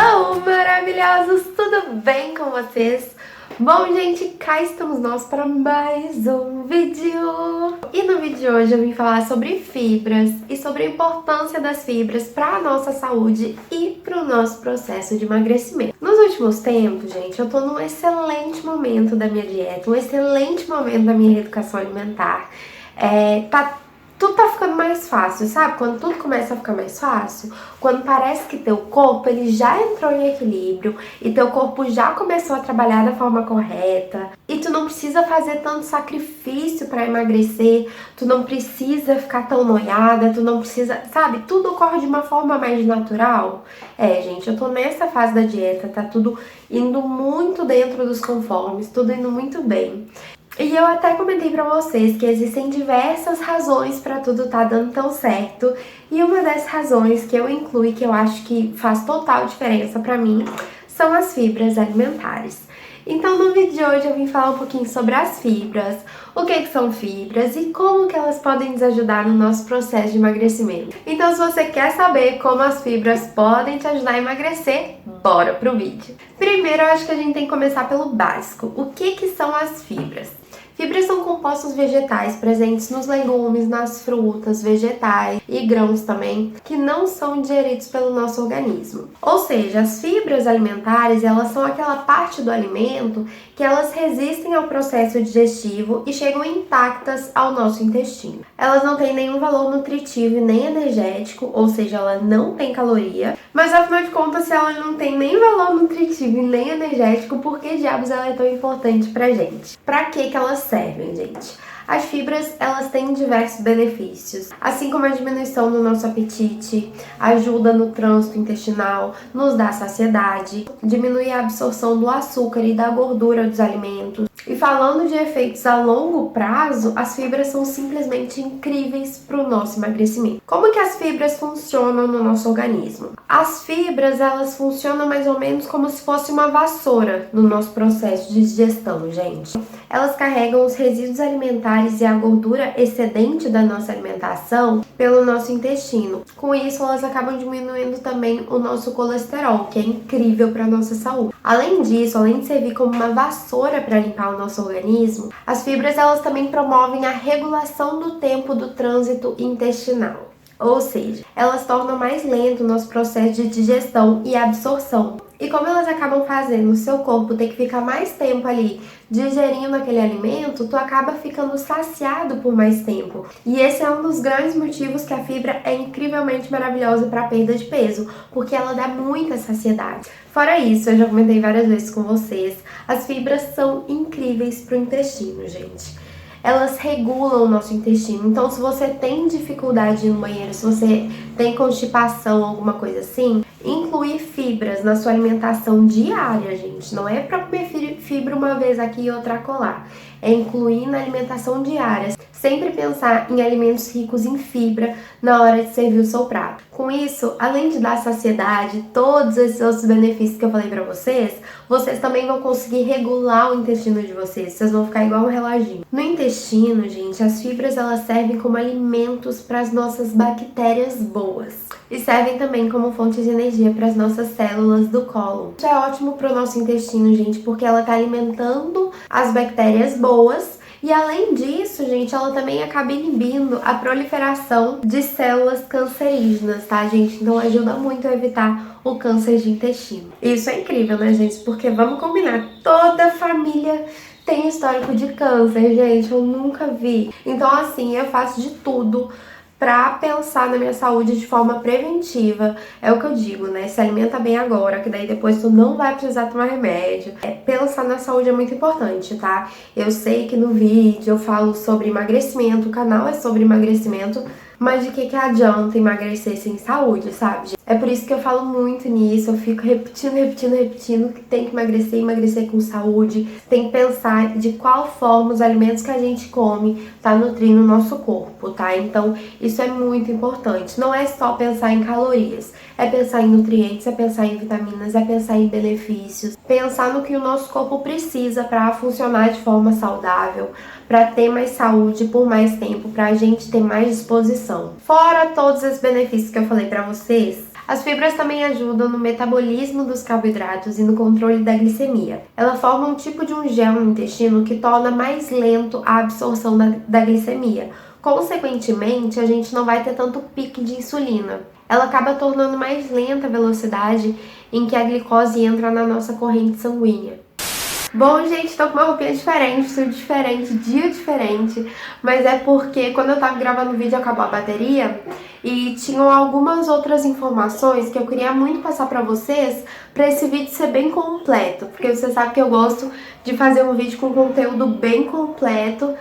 Hello, maravilhosos! Tudo bem com vocês? Bom, gente, cá estamos nós para mais um vídeo! E no vídeo de hoje eu vim falar sobre fibras e sobre a importância das fibras para a nossa saúde e para o nosso processo de emagrecimento. Nos últimos tempos, gente, eu tô num excelente momento da minha dieta, um excelente momento da minha reeducação alimentar. Tudo tá ficando mais fácil, sabe? Quando tudo começa a ficar mais fácil, quando parece que teu corpo ele já entrou em equilíbrio e teu corpo já começou a trabalhar da forma correta e tu não precisa fazer tanto sacrifício para emagrecer, tu não precisa ficar tão noiada, tu não precisa, sabe? Tudo ocorre de uma forma mais natural. Gente, eu tô nessa fase da dieta, tá tudo indo muito dentro dos conformes, tudo indo muito bem. E eu até comentei pra vocês que existem diversas razões pra tudo tá dando tão certo. E uma das razões que eu incluo e que eu acho que faz total diferença pra mim são as fibras alimentares. Então no vídeo de hoje eu vim falar um pouquinho sobre as fibras, o que são fibras e como que elas podem nos ajudar no nosso processo de emagrecimento. Então se você quer saber como as fibras podem te ajudar a emagrecer, bora pro vídeo! Primeiro eu acho que a gente tem que começar pelo básico. O que são as fibras? Fibras são compostos vegetais presentes nos legumes, nas frutas, vegetais e grãos também, que não são digeridos pelo nosso organismo. Ou seja, as fibras alimentares, elas são aquela parte do alimento que elas resistem ao processo digestivo e chegam intactas ao nosso intestino. Elas não têm nenhum valor nutritivo e nem energético, ou seja, ela não tem caloria, mas afinal de contas, se ela não tem nem valor nutritivo e nem energético, por que diabos ela é tão importante pra gente? Pra que elas servem, gente? As fibras, elas têm diversos benefícios, assim como a diminuição do nosso apetite, ajuda no trânsito intestinal, nos dá saciedade, diminui a absorção do açúcar e da gordura dos alimentos. E falando de efeitos a longo prazo, as fibras são simplesmente incríveis para o nosso emagrecimento. Como que as fibras funcionam no nosso organismo? As fibras, elas funcionam mais ou menos como se fosse uma vassoura no nosso processo de digestão, gente. Elas carregam os resíduos alimentares e a gordura excedente da nossa alimentação pelo nosso intestino. Com isso, elas acabam diminuindo também o nosso colesterol, que é incrível para a nossa saúde. Além disso, além de servir como uma vassoura para limpar o nosso organismo, as fibras elas também promovem a regulação do tempo do trânsito intestinal. Ou seja, elas tornam mais lento o nosso processo de digestão e absorção. E como elas acabam fazendo o seu corpo ter que ficar mais tempo ali digerindo aquele alimento, tu acaba ficando saciado por mais tempo. E esse é um dos grandes motivos que a fibra é incrivelmente maravilhosa para a perda de peso, porque ela dá muita saciedade. Fora isso, eu já comentei várias vezes com vocês, as fibras são incríveis para o intestino, gente. Elas regulam o nosso intestino. Então, se você tem dificuldade no banheiro, se você tem constipação, alguma coisa assim, incluir fibras na sua alimentação diária, gente. Não é pra comer fibra uma vez aqui e outra acolá. É incluir na alimentação diária. Sempre pensar em alimentos ricos em fibra na hora de servir o seu prato. Com isso, além de dar saciedade, todos esses outros benefícios que eu falei pra vocês, vocês também vão conseguir regular o intestino de vocês. Vocês vão ficar igual um reloginho. No intestino, gente, as fibras elas servem como alimentos para as nossas bactérias boas. E servem também como fonte de energia para as nossas células do cólon. Isso é ótimo para o nosso intestino, gente, porque ela está alimentando as bactérias boas. E além disso, gente, ela também acaba inibindo a proliferação de células cancerígenas, tá, gente? Então ajuda muito a evitar o câncer de intestino. Isso é incrível, né, gente? Porque vamos combinar, toda família tem histórico de câncer, gente, eu nunca vi. Então assim, eu faço de tudo pra pensar na minha saúde de forma preventiva. É o que eu digo, né? Se alimenta bem agora, que daí depois tu não vai precisar tomar remédio. Pensar na saúde é muito importante, tá? Eu sei que no vídeo eu falo sobre emagrecimento, o canal é sobre emagrecimento, mas de que adianta emagrecer sem saúde, sabe? É por isso que eu falo muito nisso, eu fico repetindo que tem que emagrecer com saúde, tem que pensar de qual forma os alimentos que a gente come tá nutrindo o nosso corpo, tá? Então isso é muito importante, não é só pensar em calorias, é pensar em nutrientes, é pensar em vitaminas, é pensar em benefícios, pensar no que o nosso corpo precisa para funcionar de forma saudável, para ter mais saúde por mais tempo, para a gente ter mais disposição. Fora todos os benefícios que eu falei para vocês, As fibras também ajudam no metabolismo dos carboidratos e no controle da glicemia. Ela forma um tipo de um gel no intestino que torna mais lento a absorção da glicemia. Consequentemente, a gente não vai ter tanto pique de insulina. Ela acaba tornando mais lenta a velocidade em que a glicose entra na nossa corrente sanguínea. Bom, gente, tô com uma roupinha diferente, tudo diferente, dia diferente, mas é porque quando eu tava gravando o vídeo acabou a bateria e tinham algumas outras informações que eu queria muito passar pra vocês, pra esse vídeo ser bem completo, porque você sabe que eu gosto de fazer um vídeo com conteúdo bem completo,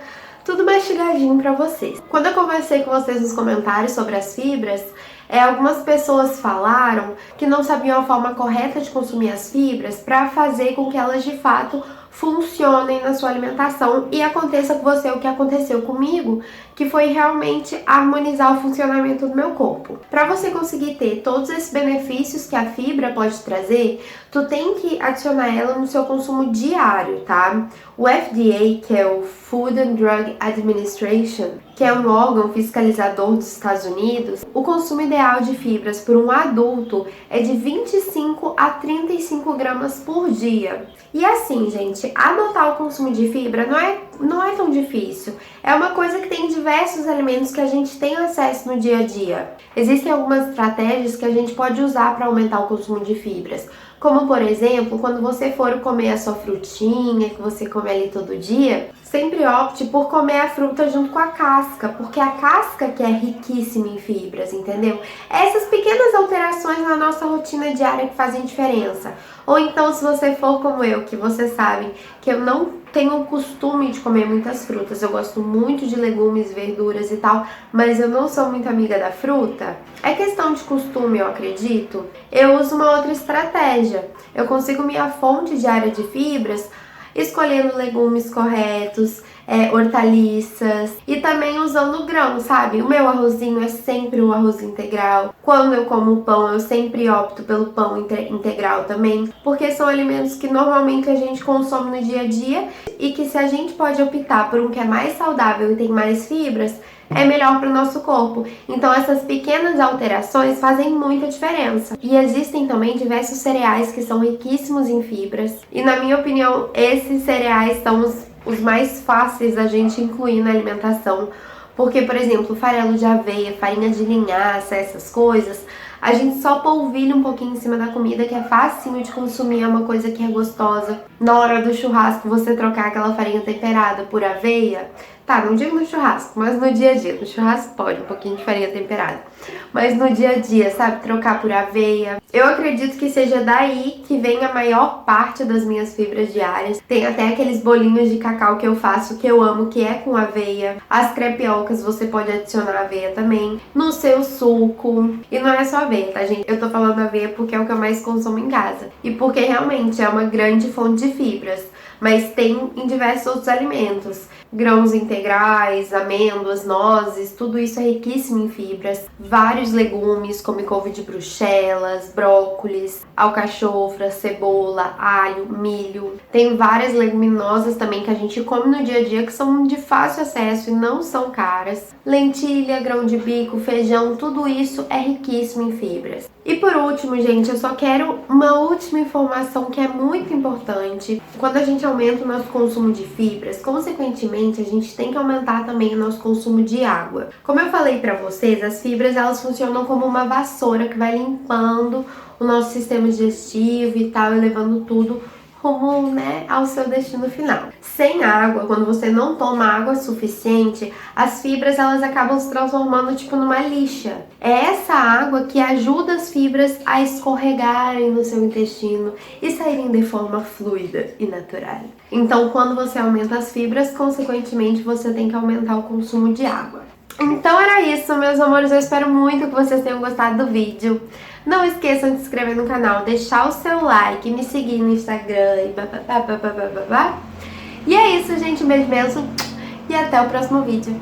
tudo mastigadinho pra vocês. Quando eu conversei com vocês nos comentários sobre as fibras, algumas pessoas falaram que não sabiam a forma correta de consumir as fibras para fazer com que elas de fato funcionem na sua alimentação e aconteça com você o que aconteceu comigo, que foi realmente harmonizar o funcionamento do meu corpo. Para você conseguir ter todos esses benefícios que a fibra pode trazer, tu tem que adicionar ela no seu consumo diário, tá? O FDA, que é o Food and Drug Administration, que é um órgão fiscalizador dos Estados Unidos, o consumo ideal de fibras por um adulto é de 25 a 35 gramas por dia. E assim, gente, adotar o consumo de fibra não é tão difícil. É uma coisa que tem diversos alimentos que a gente tem acesso no dia a dia. Existem algumas estratégias que a gente pode usar para aumentar o consumo de fibras. Como, por exemplo, quando você for comer a sua frutinha, que você come ali todo dia, sempre opte por comer a fruta junto com a casca, porque a casca que é riquíssima em fibras, entendeu? Essas pequenas alterações na nossa rotina diária que fazem diferença. Ou então, se você for como eu, que vocês sabem que eu não tenho o costume de comer muitas frutas, eu gosto muito de legumes, verduras e tal, mas eu não sou muito amiga da fruta. É questão de costume, eu acredito. Eu uso uma outra estratégia. Eu consigo minha fonte diária de fibras escolhendo legumes corretos, hortaliças e também usando grão, sabe? O meu arrozinho é sempre um arroz integral. Quando eu como pão, eu sempre opto pelo pão integral também, porque são alimentos que normalmente a gente consome no dia a dia e que se a gente pode optar por um que é mais saudável e tem mais fibras, é melhor para o nosso corpo. Então essas pequenas alterações fazem muita diferença. E existem também diversos cereais que são riquíssimos em fibras. E na minha opinião, esses cereais são os mais fáceis da gente incluir na alimentação. Porque, por exemplo, farelo de aveia, farinha de linhaça, essas coisas, a gente só polvilha um pouquinho em cima da comida, que é facinho de consumir, é uma coisa que é gostosa. Na hora do churrasco, você trocar aquela farinha temperada por aveia, tá, não digo no churrasco, mas no dia a dia. No churrasco pode, um pouquinho de farinha temperada. Mas no dia a dia, sabe, trocar por aveia. Eu acredito que seja daí que vem a maior parte das minhas fibras diárias. Tem até aqueles bolinhos de cacau que eu faço, que eu amo, que é com aveia. As crepiocas você pode adicionar aveia também. No seu suco. E não é só aveia, tá, gente? Eu tô falando aveia porque é o que eu mais consumo em casa. E porque realmente é uma grande fonte de fibras. Mas tem em diversos outros alimentos. Grãos integrais, amêndoas, nozes, tudo isso é riquíssimo em fibras. Vários legumes, como couve de bruxelas, brócolis, alcachofra, cebola, alho, milho. Tem várias leguminosas também que a gente come no dia a dia que são de fácil acesso e não são caras. Lentilha, grão de bico, feijão, tudo isso é riquíssimo em fibras. E por último, gente, eu só quero uma última informação que é muito importante. Quando a gente aumenta o nosso consumo de fibras, consequentemente, a gente tem que aumentar também o nosso consumo de água. Como eu falei pra vocês, as fibras, elas funcionam como uma vassoura que vai limpando o nosso sistema digestivo e tal, e levando tudo rumo, né, ao seu destino final. Sem água, quando você não toma água suficiente, as fibras elas acabam se transformando tipo numa lixa. É essa água que ajuda as fibras a escorregarem no seu intestino e saírem de forma fluida e natural. Então, quando você aumenta as fibras, consequentemente você tem que aumentar o consumo de água. Então era isso, meus amores, eu espero muito que vocês tenham gostado do vídeo. Não esqueçam de se inscrever no canal, deixar o seu like, me seguir no Instagram e bababá. E é isso, gente, um beijo mesmo e até o próximo vídeo.